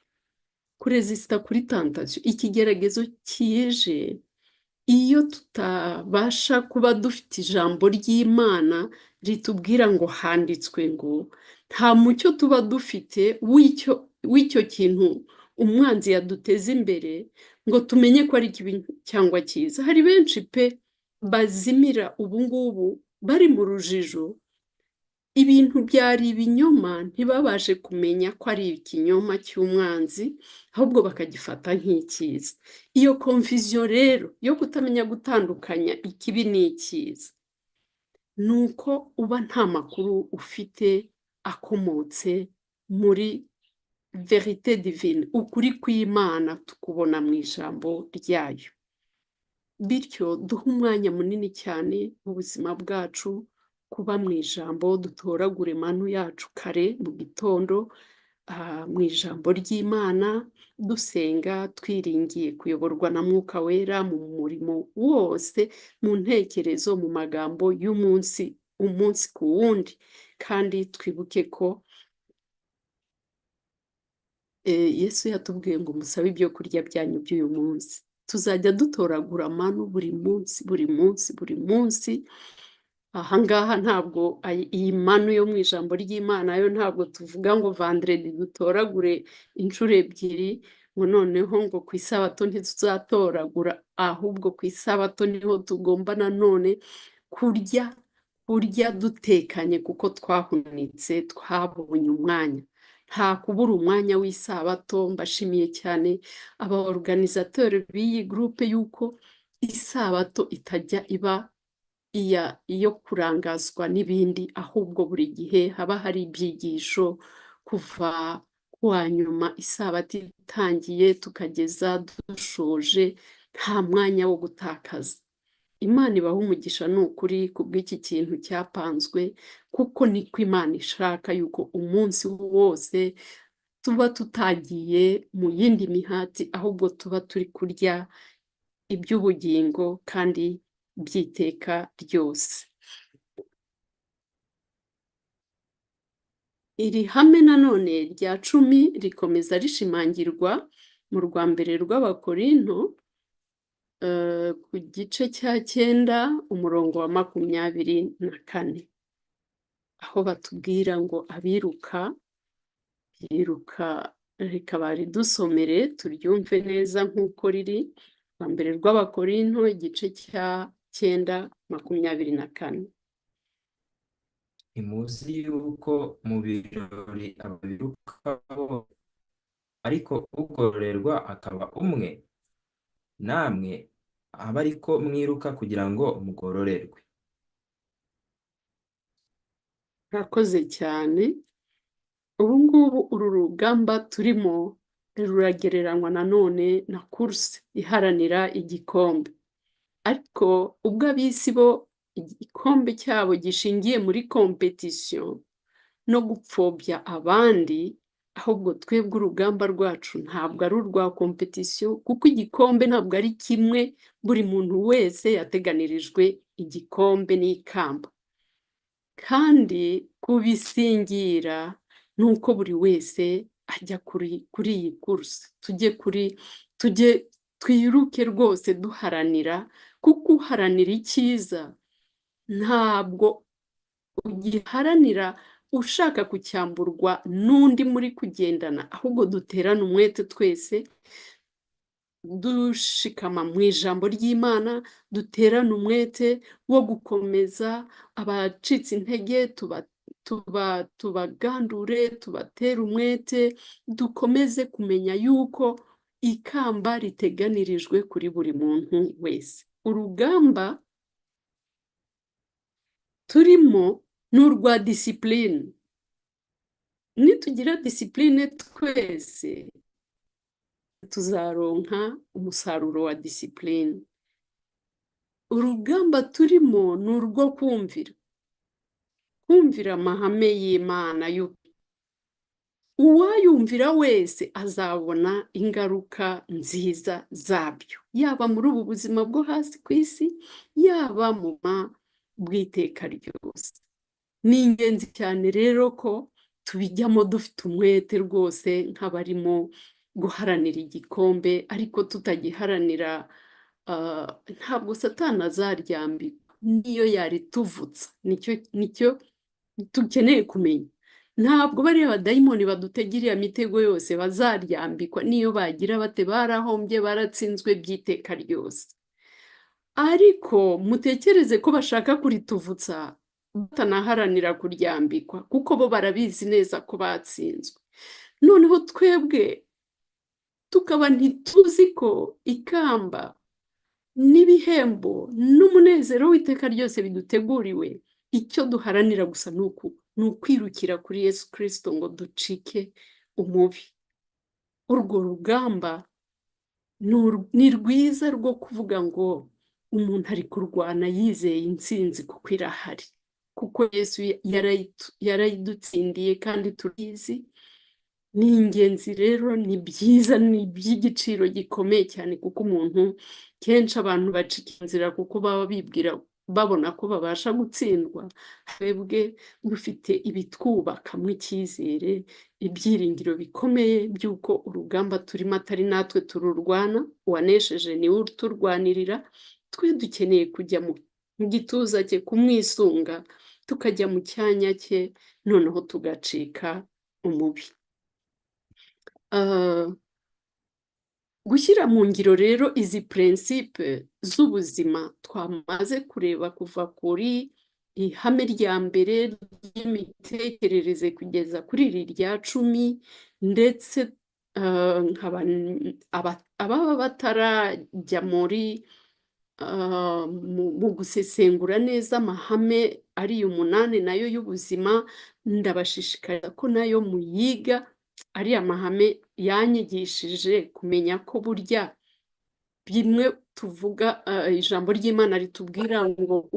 kuri tentation. Ikigeragezo kije iyo tutabasha kuba dufite ijambo ry'Imana ritubwira ngo handitswe ngo, nta mucyo tuba dufite w'icyo kintu umwanzi yaduteza imbere ngo tumenye ko ari kibi cyangwa cyiza. Hari benshi pe bazimira ubu ngubu bari mu rujijo, ibintu byari ibinyoma ntibabashe kumenya ko ari ikinyoma cy'umwanzi, ahubwo bakagifata nk'icyiza. Iyo confusion rero yo kutamenya gutandukanya ikibi n'icyiza, nuko uba nta makuru ufite akomotse muri verite divine, ukuri kw'Imana tukubona mu ijambo ryayo. Bityo duha umwanya munini cyane mu buzima bwacu kuba mu ijambo, dutoragure manu yacu kare mu gitondo mu ijambo ry'Imana, dusenga twiringiye kuyoborwa na Mwuka Wera mu murimo wose, mu ntekerezo, mu magambo y'umunsi, umunsi ku wundi. Kandi twibuke ko Yesu yatubwiye ngo musabe ibyo kurya byanyu by'uyu munsi. Tuzajya dutoragura manu buri munsi. Ahangaha ntabwo iyi manu yo mu ijambo ry'Imana yo ntabwo tuvuga ngo vendredi dutoragure inshuro 2 ngo noneho ngo ku Isabato ntituzatoragura, ahubwo ku Isabato niho tugomba nanone kurya dutekanye, kuko twahunitse, twabonye umwanya. Nta kubura umwanya w'Isabato. Mbashimiye cyane aba organisateur b'iyi groupe yuko Isabato itajya iba iyo kurangazwa n'ibindi, ahubwo buri gihe haba hari ibyigisho kuva kuwa nyuma isabato itangiye tukageza dushoje, nta mwanya wo gutakaza. Imana ibaha umugisha ni ukuri kubw'iki kintu cyapanzwe, kuko niko Imana ishaka yuko umunsi wose tuba tutagiye mu yindi mihati, ahubwo tuba turi kurya iby'ubugingo kandi by'iteka ryose. Iri hame nanone rya 10 rikomeza rishimangirwa mu rwa mbere rw'Abakorinto ku gice cya 9 umurongo wa 24, aho batubwira ngo abiruka biruka. Reka baridusomere turyumve neza nk'uko riri. Rwa mbere rw'Abakorinto igice cya 9:24. Ntimuzi yuko mu birori ababirukaho, ariko ugororerwa akaba umwe? Namwe aba ariko mwiruka kugira ngo mugororerwe. Murakoze cyane. Ubu ngubu uru rugamba turimo ruragereranywa nanone na kurse iharanira igikombe. Ariko ubwo ab'isi bo igikombe cyabo gishingiye muri competition no gupfobya abandi, ahubwo twebwe urugamba rwacu ntabwo ari urwa competition, kuko igikombe ntabwo ari kimwe. Buri muntu wese yateganirijwe igikombe n'ikamba, kandi kubisingira nuko buri wese ajya kuri iyi kurse. Tujye twiruke rwose duharanira, kuko uharanira icyiza ntabwo ugiharanira ushaka kucyamburwa n'undi muri kugendana, ahubwo duterane umwete twese dushikama mu ijambo ry'Imana, duterane umwete wo gukomeza abacitse intege, tubagandure, tubatere umwete, dukomeze kumenya yuko ikamba riteganirijwe kuri buri muntu wese. Urugamba turimo ni urwa disipurine. Nitugira disipurine twese tuzaronka umusaruro wa disipurine. Urugamba turimo ni urwo kumvira amahame y'Imana. Uwayumvira wese azabona ingaruka nziza zabyo, yaba muri ubu buzima bwo hasi ku isi, yaba mu bw'iteka ryose. Ni ingenzi cyane rero ko tubijyamo dufite umwete rwose, nk'abarimo guharanira igikombe, ariko tutagiharanira ntabwo Satani azaryambikwa niyo yarituvutsa. Nicyo dukeneye kumenya. Ntabwo bariya abadayimoni badutegera imitego yose bazaryambikwa, niyo bagira bate barahombye, baratsinzwe by'iteka ryose. Ariko mutekereze ko bashaka kurituvutsa batanaharanira kuryambikwa, kuko bo barabizi neza ko batsinzwe. Noneho twebwe tukaba ntituzi ko ikamba n'ibihembo n'umunezero w'iteka ryose biduteguriwe. Icyo duharanira gusa ni ukwirukira kuri Yesu Kristo ngo ducike umubi. Urwo rugamba ni rwiza rwo kuvuga ngo umuntu ari kurwana yizeye intsinzi, kuko irahari, kuko Yesu yarayidutsindiye kandi turizi. Ni ingenzi rero, ni byiza, ni iby'igiciro gikomeye cyane, kuko umuntu kenshi abantu bacika inzira kuko baba bibwira babona ko babasha gutsindwa. Twebwe dufite ibitwubakamo icyizere, ibyiringiro bikomeye by'uko urugamba turimo atari natwe tururwana, uwanesheje niwe uturwanirira. Twe dukeneye kujya mu gituza cye, kumwisunga, tukajya mu cyanya cye, noneho tugacika umubi. Gushyira mu ngiro rero izi principe z'ubuzima twamaze kureba, kuva kuri ihame rya mbere ry'imitekerereze kugeza kuri iri rya 10, ndetse ababa batarajya muri mu gusesengura neza amahame ari 8 nayo y'ubuzima, ndabashishikariza ko nayo muyiga. Ari amahame yanyigishije kumenya ko burya bimwe tuvuga, ijambo ry'Imana ritubwira ngo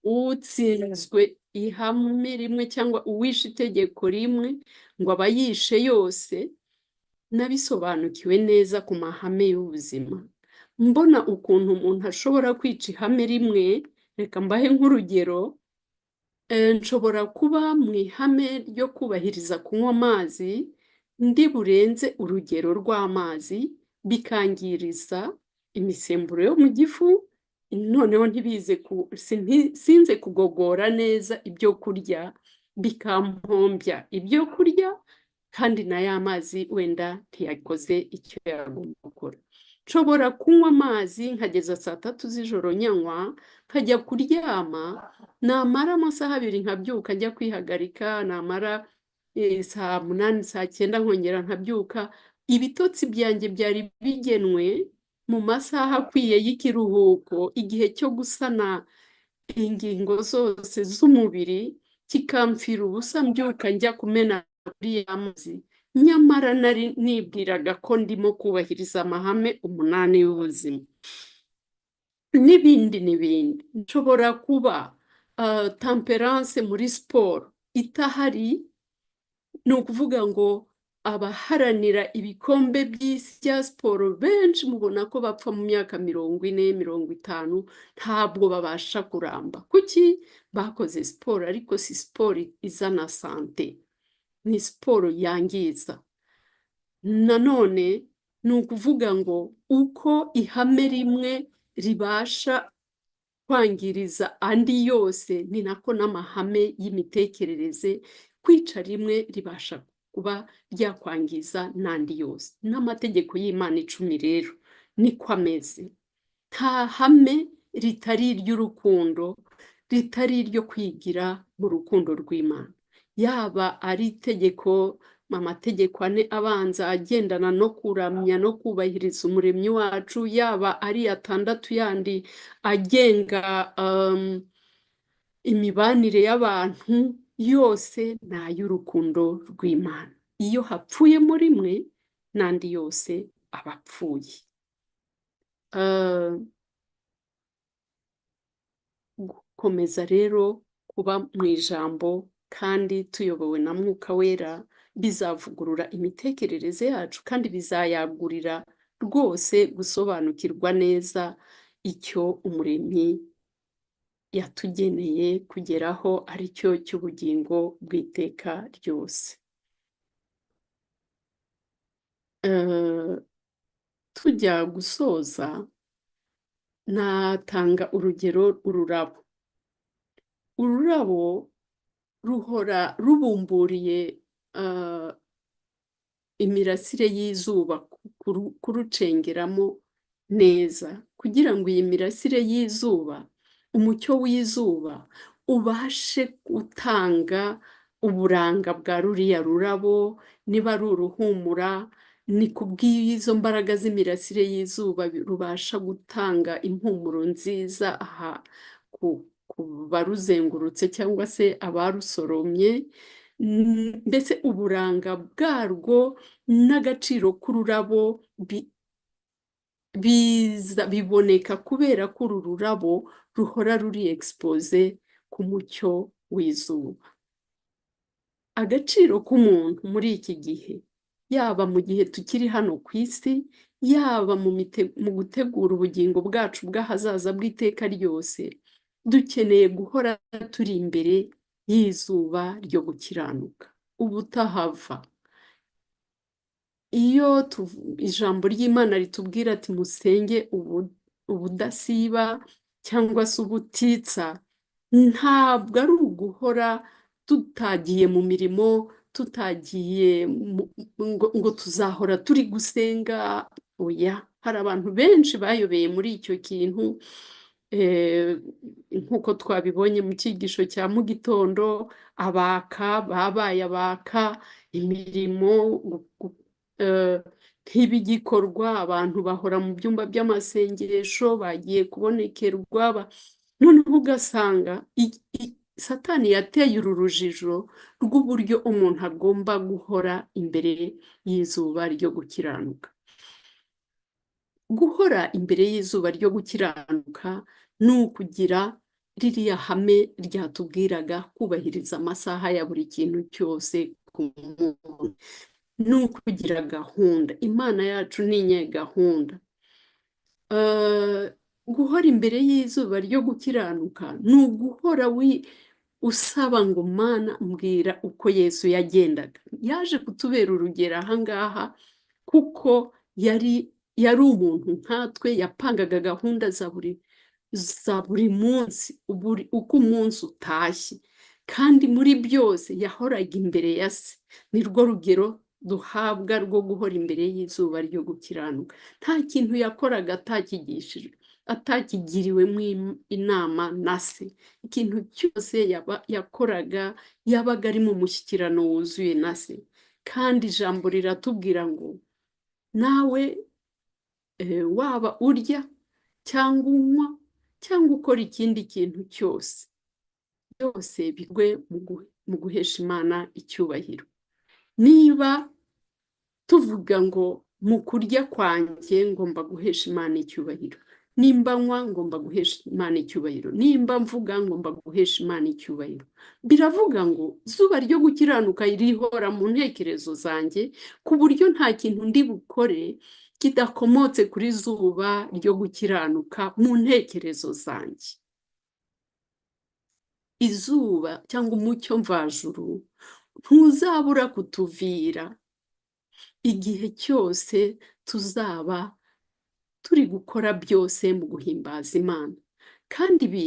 utsinzwe ihame rimwe cyangwa uwishe itegeko rimwe ngo aba yishe yose. Nabisobanukiwe neza ku mahame y'ubuzima, mbona ukuntu umuntu ashobora kwica ihame rimwe. Reka mbahe nk'urugero. Nshobora kuba mu ihame ryo kubahiriza kunywa amazi, ndi burenze urugero rw'amazi, bikangiriza imisemburo yo mu gifu, noneho sinze kugogora neza ibyo kurya, bikampombya ibyo kurya, kandi na ya mazi wenda ntiyakoze icyo yagomba gukora. Nshobora kunywa amazi nkageza saa 3 z'ijoro nyanywa, nkajya kuryama, namara amasaha 2 nkabyuka njya kwihagarika, namara saa 8 saa 9 nkongera nkabyuka. Ibitotsi byanjye byari bigenwe mu masaha akwiye y'ikiruhuko, igihe cyo gusana ingingo zose z'umubiri, kikamfira ubusa mbyuka njya kumena kuri ya mazi, nyamara nari nibwiraga ko ndimo kubahiriza amahame 8 y'ubuzima. N'ibindi n'ibindi. Nshobora kuba temperance muri siporo itahari, ni ukuvuga ngo abaharanira ibikombe by'isi bya siporo benshi mubona ko bapfa mu myaka 40, 50, ntabwo babasha kuramba. Kuki? Bakoze siporo, ariko si siporo izana sante, ni siporo yangiza. Nanone ni ukuvuga ngo uko ihame rimwe ribasha kwangiriza andi yose, ni nako n'amahame y'imitekerereze, kwica rimwe ribasha kuba ryakwangiza n'andi yose. N'amategeko y'Imana 10 rero niko ameze. Nta hame ritari iry'urukundo, ritari iryo kwigira mu rukundo rw'Imana. Yaba ari itegeko, amategeko 4 abanza agendana no kuramya no kubahiriza umuremyi wacu, yaba ari 6 yandi agenga imibanire y'abantu, yose ni ay'urukundo rw'Imana. Iyo hapfuyemo rimwe, n'andi yose aba apfuye. Gukomeza rero kuba mu ijambo kandi tuyobowe na Mwuka Wera bizavugurura imitekerereze yacu, kandi bizayagurira rwose gusobanukirwa neza icyo umuremyi yatugeneye kugeraho, ari cyo cy'ubugingo bw'iteka ryose. Tujya gusoza, natanga urugero ururabo. Ururabo ruhora rubumburiye imirasire y'izuba kurucengeramo neza, kugira ngo iyi mirasire y'izuba, umucyo w'izuba ubashe gutanga uburanga bwa ruriya rurabo. Niba ari uruhumura, ni kubw'izo mbaraga z'imirasire y'izuba rubasha gutanga impumuro nziza aha ku baruzengurutse cyangwa se abarusoromye. Mbese uburanga bwarwo n'agaciro k'ururabo biboneka kubera ko uru rurabo ruhora ruri expose ku mucyo w'izuba. Agaciro k'umuntu muri iki gihe, yaba mu gihe tukiri hano ku isi, yaba mu gutegura ubugingo bwacu bw'ahazaza bw'iteka ryose, dukeneye guhora turi imbere y'izuba ryo gukiranuka ubutahava. Iyo ijambo ry'Imana ritubwira ati musenge ubudasiba cyangwa se ubutitsa, ntabwo ari uguhora tutagiye mu mirimo, tutagiye ngo tuzahora turi gusenga. Oya, hari abantu benshi bayobeye muri icyo kintu, nk'uko twabibonye mu cyigisho cya mu gitondo. Babaye abaka imirimo, ntibigikorwa, abantu bahora mu byumba by'amasengesho, bagiye kubonekerwa, noneho ugasanga Satani yateye uru rujijo rw'uburyo umuntu agomba guhora imbere y'izuba ryo gukiranuka. Guhora imbere y'izuba ryo gukiranuka ni ukugira ririya hame ryatubwiraga kubahiriza amasaha ya buri kintu cyose ku muntu. Ni ukugira gahunda. Imana yacu ni inyegahunda. Guhora imbere y'izuba ryo gukiranuka ni uguhora usaba ngo Mana mbwira uko Yesu yagendaga. Yaje kutubera urugero ahangaha kuko yari umuntu nkatwe, yapangaga gahunda za buri munsi, uko umunsi utashye, kandi muri byose yahoraga imbere ya se. Ni rwo rugero duhabwa rwo guhora imbere y'izuba ryo gukiranuka. Nta kintu yakoraga atakigishijwe, atakigiriwemo inama na se. Ikintu cyose yakoraga yabaga ari mu mushyikirano wuzuye na se. Kandi ijambo riratubwira ngo nawe waba urya cyangwa unywa cyangwa ukora ikindi kintu cyose, byose bigwe mu guhesha Imana icyubahiro. Niba tuvuga ngo mu kurya kwanjye ngomba guhesha Imana icyubahiro, nimba nywa ngomba guhesha Imana icyubahiro, nimba mvuga ngomba guhesha Imana icyubahiro, biravuga ngo izuba ryo gukiranuka rihora mu ntekerezo zanjye, ku buryo nta kintu ndi bukore kidakomotse kuri zuba ryo gukiranuka mu ntekerezo zanjye. Izuba cyangwa umucyo mvajuru ntuzabura kutuvira igihe cyose tuzaba turi gukora byose mu guhimbaza Imana. Kandi ibi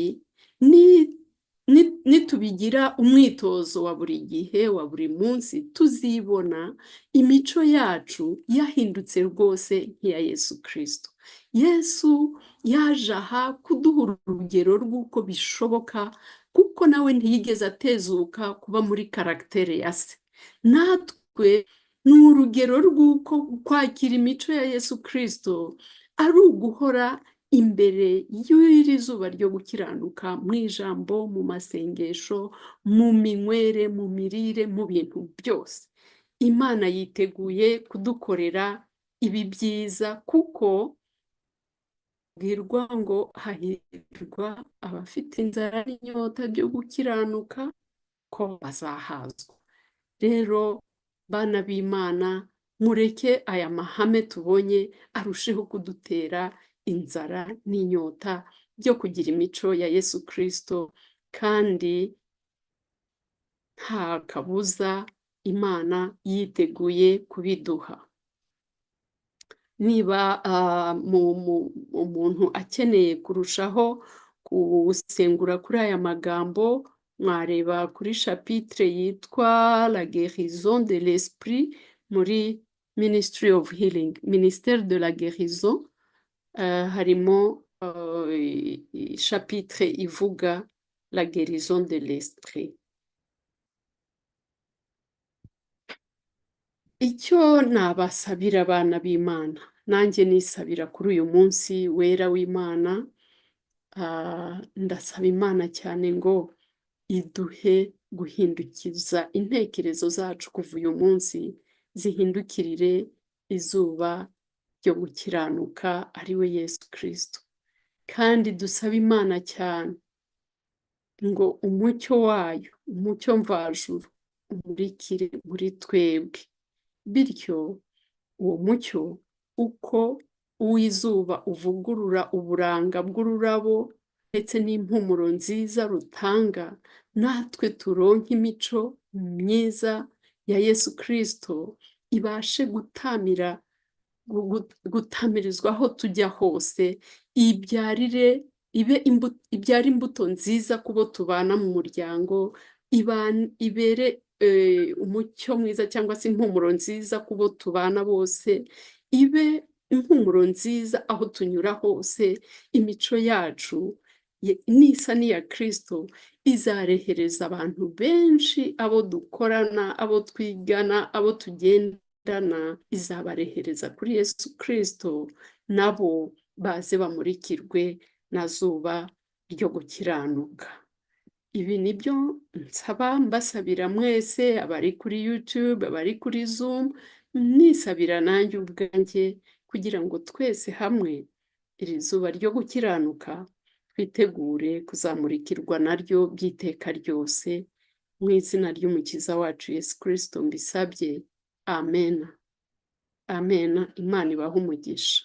nitubigira umwitozo wa buri gihe, wa buri munsi, tuzibona imico yacu yahindutse rwose nk'iya Yesu Kristo. Yesu yaje aha kuduha urugero rw'uko bishoboka, kuko nawe ntiyigeze atezuka kuba muri karagitere ya se. Natwe ni urugero rw'uko kwakira imico ya Yesu Kristo ari uguhora imbere y'iri zuba ryo gukiranuka, mu ijambo, mu masengesho, mu minywere, mu mirire, mu bintu byose. Imana yiteguye kudukorera ibi byiza, kuko bwirwa ngo hahirwa abafite inzara n'inyota byo gukiranuka ko bazahazwa. Rero bana b'Imana, mureke aya mahame tubonye arusheho kudutera inzara n'inyota byo kugira imico ya Yesu Kristo, kandi nta kabuza Imana yiteguye kubiduha. Niba umuntu akeneye kurushaho gusengura kuri aya magambo, mwareba kuri chapitre yitwa La guérison de l'esprit muri Ministry of Healing, Ministère de la guérison. Harimo chapitre ivuga La guérison de l'esprit. Icyo nabasabira abana b'Imana, nanjye nisabira kuri uyu munsi wera w'Imana, ndasaba Imana cyane ngo iduhe guhindukiza intekerezo zacu kuva uyu munsi zihindukirire izuba ryo gukiranuka, ari we Yesu Kristo. Kandi dusaba Imana cyane ngo umucyo wayo, umucyo mvajuru, umurikire muri twebwe. Bityo uwo mucyo uko uw'izuba uvugurura uburanga bw'ururabo ndetse n'impumuro nziza rutanga, natwe turonke imico myiza ya Yesu Kristo ibashe gutamirizwa aho tujya hose, ibyara imbuto nziza ku bo tubana mu muryango, ibere umucyo mwiza cyangwa se impumuro nziza ku bo tubana bose, ibe impumuro nziza aho tunyura hose. Imico yacu nisa n'iya Kristo izarehereza abantu benshi, abo dukorana, abo twigana, abo tugenda bagendana izabarehereza kuri Yesu Kristo, nabo baze bamurikirwe na zuba ryo gukiranuka. Ibi nibyo nsaba mbasabira mwese, abari kuri YouTube, abari kuri Zoom, nisabira nanjye ubwanjye, kugira ngo twese hamwe iri zuba ryo gukiranuka twitegure kuzamurikirwa naryo by'iteka ryose. Mu izina ry'umukiza wacu Yesu Kristo mbisabye. Amen. Amen. Imana ibahe umugisha.